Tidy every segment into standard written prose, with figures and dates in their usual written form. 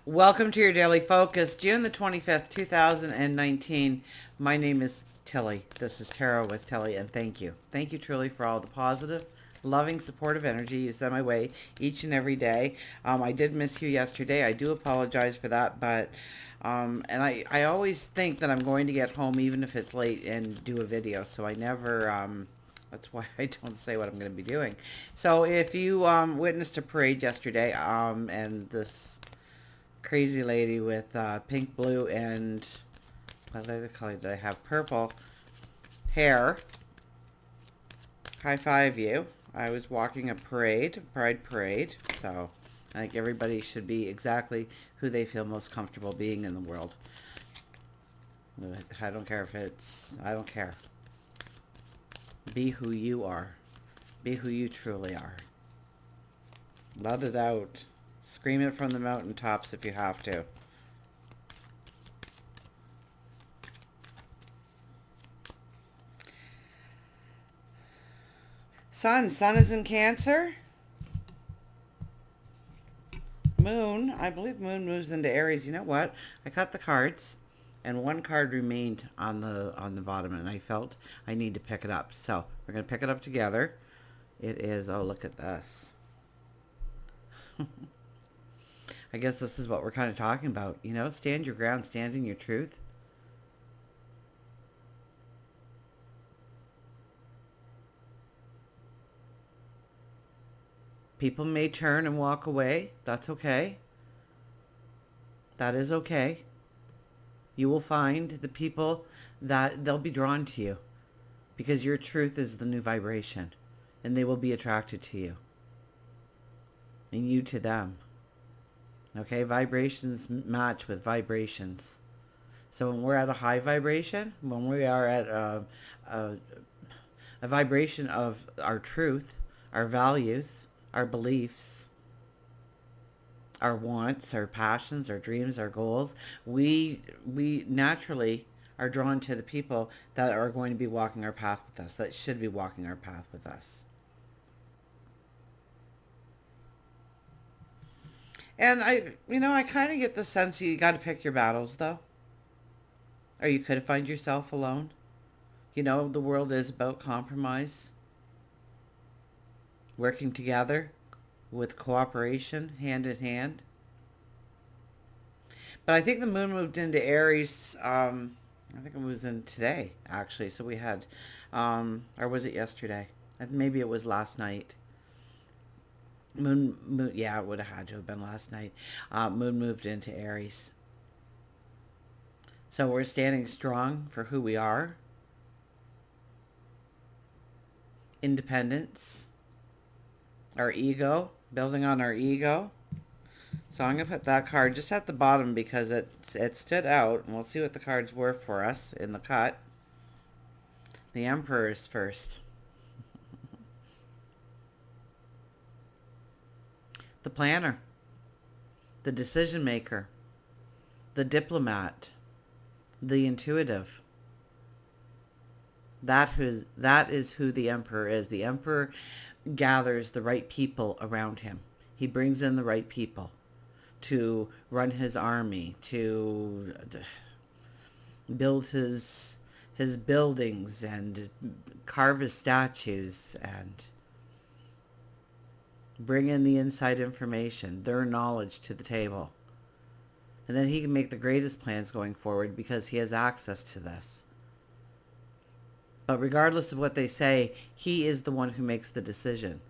Welcome to your daily focus, June the 25th, 2019. My name is Tilly. This is Tarot with Tilly, and thank you. Thank you truly for all the positive, loving, supportive energy you send my way each and every day. I did miss you yesterday. I do apologize for that, but and I always think that I'm going to get home even if it's late and do a video, so I never that's why I don't say what I'm going to be doing. So if you witnessed a parade yesterday, and this crazy lady with pink, blue, and what other color did I have? Purple hair. High five you. I was walking a pride parade. So I think everybody should be exactly who they feel most comfortable being in the world. I don't care if it's, I don't care. Be who you are. Be who you truly are. Let it out. Scream it from the mountaintops if you have to. Sun is in Cancer. Moon, I believe Moon moves into Aries. You know what? I cut the cards, and one card remained on the bottom, and I felt I need to pick it up. So we're gonna pick it up together. It is. Oh, look at this. I guess this is what we're kind of talking about. You know, stand your ground, stand in your truth. People may turn and walk away. That's okay. That is okay. You will find the people that they'll be drawn to you because your truth is the new vibration, and they will be attracted to you and you to them. Okay, vibrations match with vibrations. So when we're at a high vibration, when we are at a, a vibration of our truth, our values, our beliefs, our wants, our passions, our dreams, our goals, we naturally are drawn to the people that are going to be walking our path with us, that should be walking our path with us. And I kind of get the sense you got to pick your battles, though. Or you could find yourself alone. You know, the world is about compromise, working together with cooperation, hand in hand. But I think the moon moved into Aries. I think it was in today, actually. So we had, or was it yesterday? Maybe it was last night. Moon, yeah, it would have had to have been last night. Moon moved into Aries. So we're standing strong for who we are. Independence. Our ego. Building on our ego. So I'm going to put that card just at the bottom because it stood out. And we'll see what the cards were for us in the cut. The Emperor is first. The planner. The decision maker. The diplomat. The intuitive. That is who the Emperor is. The Emperor gathers the right people around him. He brings in the right people to run his army, to build his buildings and carve his statues and bring in the inside information, their knowledge to the table. And then he can make the greatest plans going forward because he has access to this. But regardless of what they say, he is the one who makes the decision.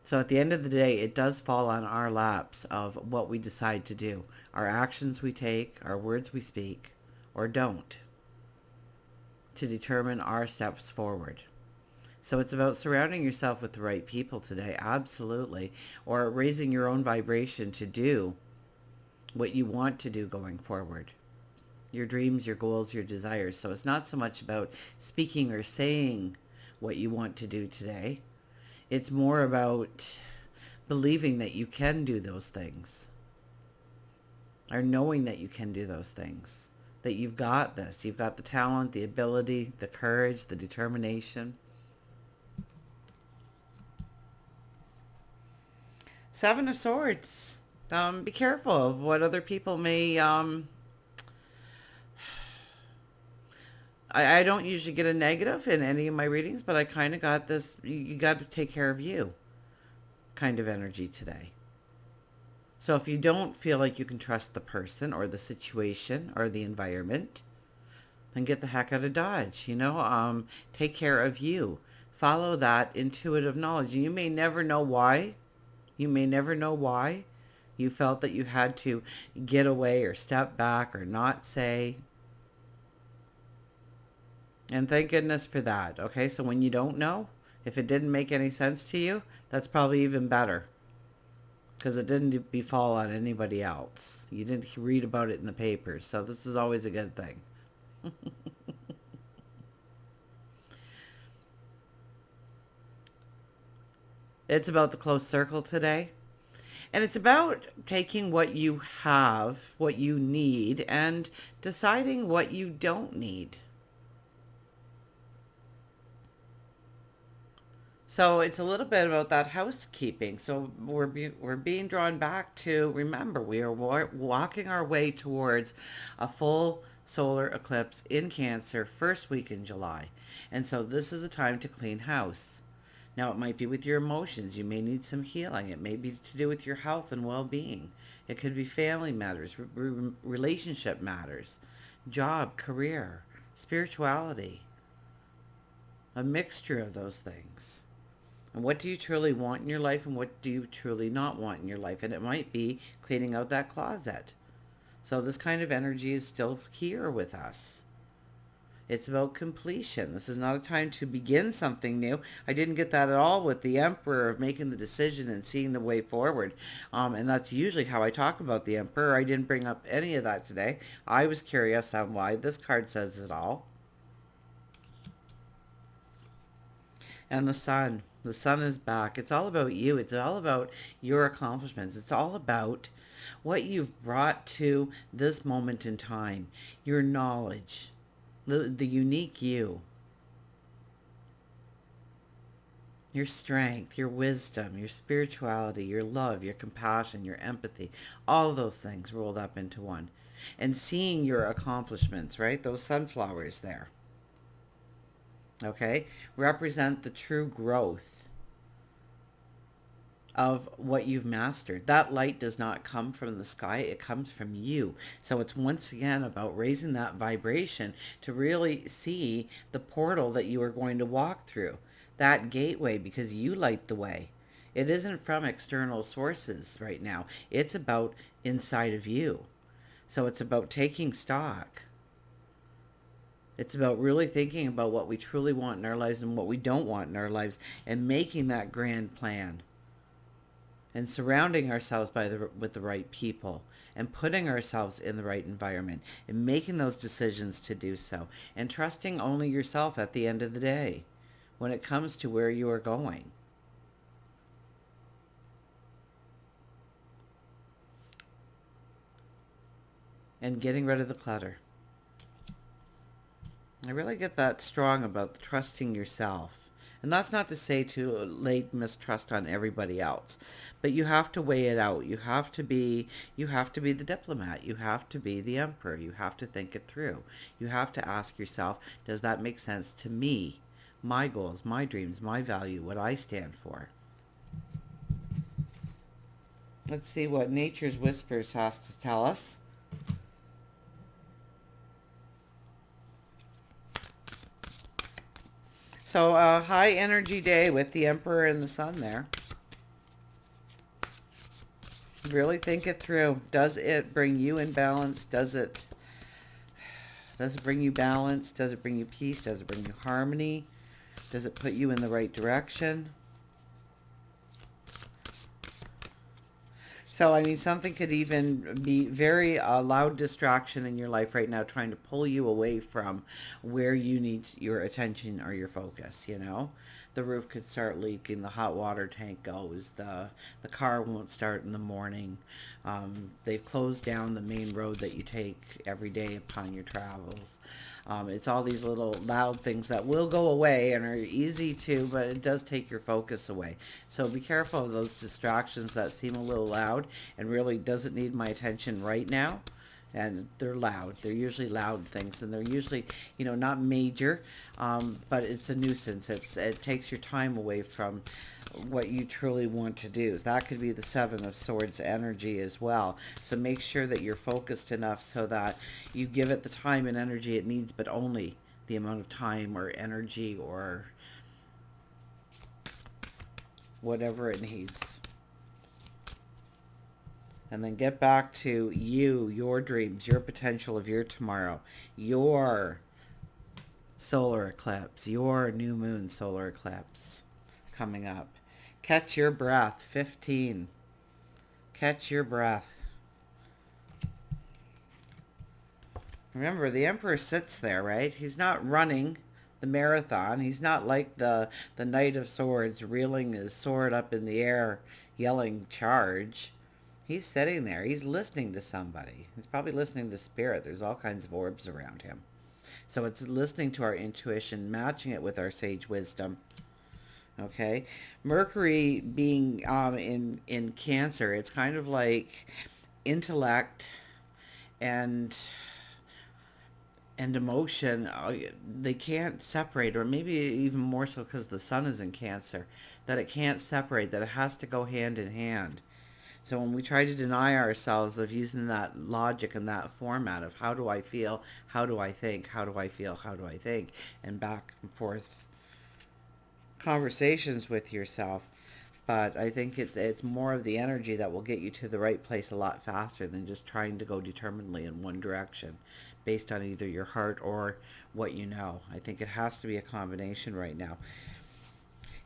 So at the end of the day, it does fall on our laps of what we decide to do. Our actions we take, our words we speak, or don't, to determine our steps forward. So it's about surrounding yourself with the right people today, absolutely, or raising your own vibration to do what you want to do going forward. Your dreams, your goals, your desires. So it's not so much about speaking or saying what you want to do today. It's more about believing that you can do those things, or knowing that you can do those things, that you've got this. You've got the talent, the ability, the courage, the determination. Seven of Swords. Be careful of what other people may, I don't usually get a negative in any of my readings, but I kind of got this, you got to take care of you kind of energy today. So if you don't feel like you can trust the person or the situation or the environment, then get the heck out of Dodge. Take care of you. Follow that intuitive knowledge. And you may never know why. You may never know why you felt that you had to get away or step back or not say. And thank goodness for that. Okay, so when you don't know, if it didn't make any sense to you, that's probably even better. Because it didn't befall on anybody else. You didn't read about it in the papers. So this is always a good thing. It's about the close circle today. And it's about taking what you have, what you need, and deciding what you don't need. So it's a little bit about that housekeeping. So we're being drawn back to, remember, we are walking our way towards a full solar eclipse in Cancer first week in July. And so this is a time to clean house. Now it might be with your emotions. You may need some healing. It may be to do with your health and well-being. It could be family matters, relationship matters, job, career, spirituality, a mixture of those things. And what do you truly want in your life and what do you truly not want in your life? And it might be cleaning out that closet. So this kind of energy is still here with us. It's about completion. This is not a time to begin something new. I didn't get that at all with the Emperor of making the decision and seeing the way forward. And that's usually how I talk about the Emperor. I didn't bring up any of that today. I was curious on why. This card says it all. And the Sun. The Sun is back. It's all about you. It's all about your accomplishments. It's all about what you've brought to this moment in time. Your knowledge. The unique you. Your strength, your wisdom, your spirituality, your love, your compassion, your empathy. All those things rolled up into one. And seeing your accomplishments, right? Those sunflowers there. Okay? Represent the true growth of what you've mastered. That light does not come from the sky, it comes from you. So it's once again about raising that vibration to really see the portal that you are going to walk through, that gateway, because you light the way. It isn't from external sources right now. It's about inside of you. So it's about taking stock. It's about really thinking about what we truly want in our lives and what we don't want in our lives and making that grand plan. And surrounding ourselves with the right people and putting ourselves in the right environment and making those decisions to do so and trusting only yourself at the end of the day when it comes to where you are going. And getting rid of the clutter. I really get that strong about trusting yourself. And that's not to say to lay mistrust on everybody else, but you have to weigh it out. You have to be the diplomat. You have to be the emperor. You have to think it through. You have to ask yourself, does that make sense to me? My goals, my dreams, my value, what I stand for. Let's see what Nature's Whispers has to tell us. So a high energy day with the Emperor and the Sun there. Really think it through. Does it bring you in balance? Does it bring you balance? Does it bring you peace? Does it bring you harmony? Does it put you in the right direction? So, I mean, something could even be very loud distraction in your life right now, trying to pull you away from where you need your attention or your focus, the roof could start leaking, the hot water tank goes, the car won't start in the morning. They've closed down the main road that you take every day upon your travels. It's all these little loud things that will go away and are easy to, but it does take your focus away. So be careful of those distractions that seem a little loud and really doesn't need my attention right now. And they're loud. They're usually loud things, and they're usually, not major, but it's a nuisance. It takes your time away from what you truly want to do. That could be the Seven of Swords energy as well. So make sure that you're focused enough so that you give it the time and energy it needs, but only the amount of time or energy or whatever it needs. And then get back to you, your dreams, your potential of your tomorrow, your solar eclipse, your new moon solar eclipse coming up. Catch your breath. 15. Catch your breath. Remember, the Emperor sits there, right? He's not running the marathon. He's not like the Knight of Swords reeling his sword up in the air, yelling, charge. He's sitting there. He's listening to somebody. He's probably listening to spirit. There's all kinds of orbs around him. So it's listening to our intuition, matching it with our sage wisdom. Okay? Mercury being in Cancer, it's kind of like intellect and emotion. They can't separate, or maybe even more so because the sun is in Cancer, that it can't separate, that it has to go hand in hand. So when we try to deny ourselves of using that logic and that format of how do I feel, how do I think, how do I feel, how do I think, and back and forth conversations with yourself. But I think it's more of the energy that will get you to the right place a lot faster than just trying to go determinedly in one direction based on either your heart or what you know. I think it has to be a combination right now.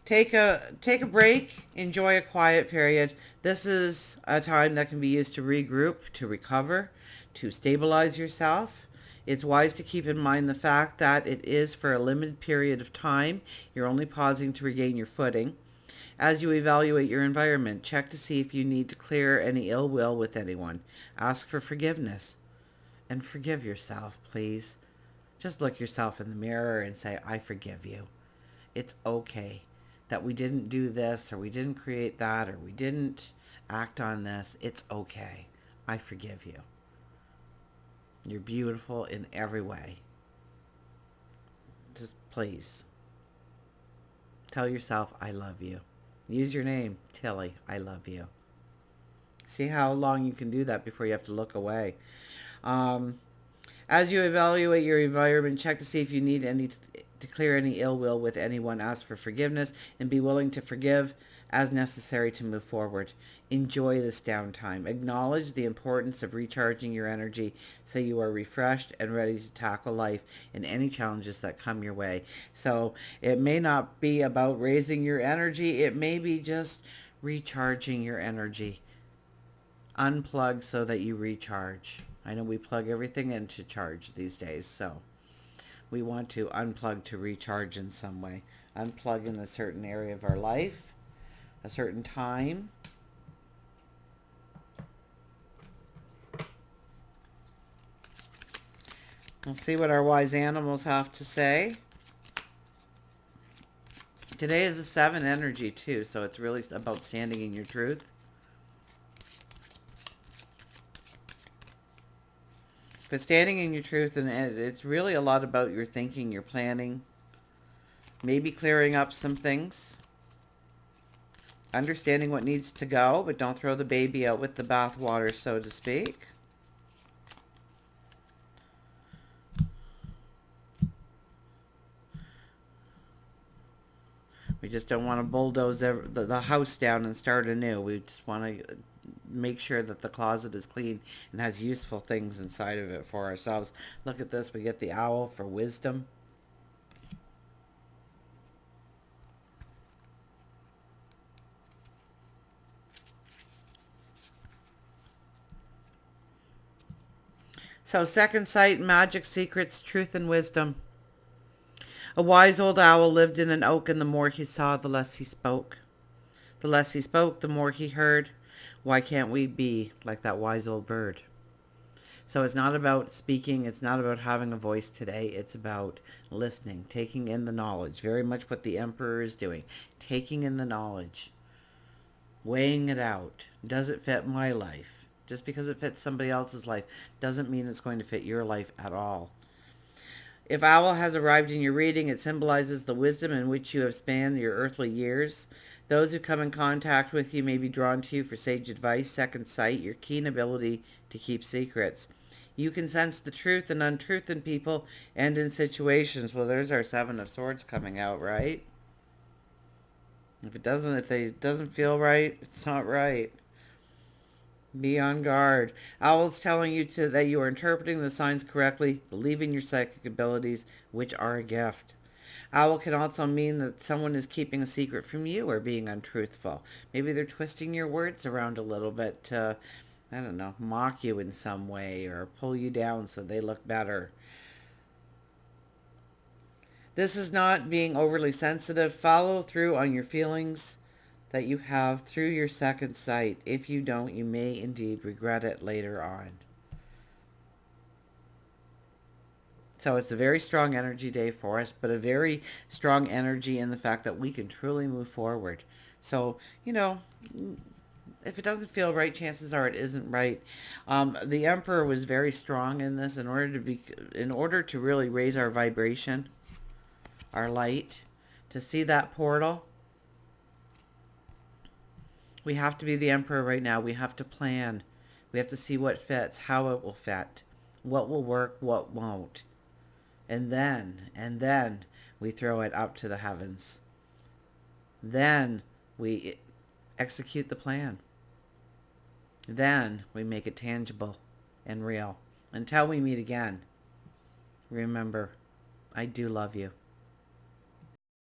Take a break, enjoy a quiet period. This is a time that can be used to regroup, to recover, to stabilize yourself. It's wise to keep in mind the fact that it is for a limited period of time. You're only pausing to regain your footing. As you evaluate your environment, check to see if you need to clear any ill will with anyone. Ask for forgiveness and forgive yourself, please. Just look yourself in the mirror and say, I forgive you. It's okay that we didn't do this, or we didn't create that, or we didn't act on this. It's okay. I forgive you. You're beautiful in every way. Just please tell yourself, I love you. Use your name, Tilly. I love you. See how long you can do that before you have to look away. As you evaluate your environment, check to see if you need to clear any ill will with anyone. Ask for forgiveness and be willing to forgive as necessary to move forward. Enjoy this downtime. Acknowledge the importance of recharging your energy so you are refreshed and ready to tackle life and any challenges that come your way. So it may not be about raising your energy. It may be just recharging your energy. Unplug so that you recharge. I know we plug everything in to charge these days, so we want to unplug to recharge in some way. Unplug in a certain area of our life, a certain time. We'll see what our wise animals have to say. Today is a 7 energy too, so it's really about standing in your truth. But standing in your truth, and it's really a lot about your thinking, your planning, maybe clearing up some things, understanding what needs to go, but don't throw the baby out with the bathwater, so to speak. We just don't want to bulldoze the house down and start anew. We just want to make sure that the closet is clean and has useful things inside of it for ourselves. Look at this. We get the owl for wisdom. So second sight, magic, secrets, truth, and wisdom. A wise old owl lived in an oak, and the more he saw, the less he spoke. The less he spoke, the more he heard. Why can't we be like that wise old bird? So it's not about speaking. It's not about having a voice today. It's about listening, taking in the knowledge. Very much what the Emperor is doing. Taking in the knowledge. Weighing it out. Does it fit my life? Just because it fits somebody else's life doesn't mean it's going to fit your life at all. If owl has arrived in your reading, it symbolizes the wisdom in which you have spanned your earthly years. Those who come in contact with you may be drawn to you for sage advice, second sight, your keen ability to keep secrets. You can sense the truth and untruth in people and in situations. Well, there's our Seven of Swords coming out, right? If it doesn't feel right, it's not right. Be on guard. Owl's telling you that you are interpreting the signs correctly. Believe in your psychic abilities, which are a gift. Owl can also mean that someone is keeping a secret from you or being untruthful. Maybe they're twisting your words around a little bit to, I don't know, mock you in some way or pull you down so they look better. This is not being overly sensitive. Follow through on your feelings that you have through your second sight. If you don't, you may indeed regret it later on. So it's a very strong energy day for us, but a very strong energy in the fact that we can truly move forward. So, if it doesn't feel right, chances are it isn't right. The Emperor was very strong in this in order to really raise our vibration, our light, to see that portal. We have to be the Emperor right now. We have to plan. We have to see what fits, how it will fit, what will work, what won't. And then we throw it up to the heavens. Then we execute the plan. Then we make it tangible and real. Until we meet again, remember, I do love you.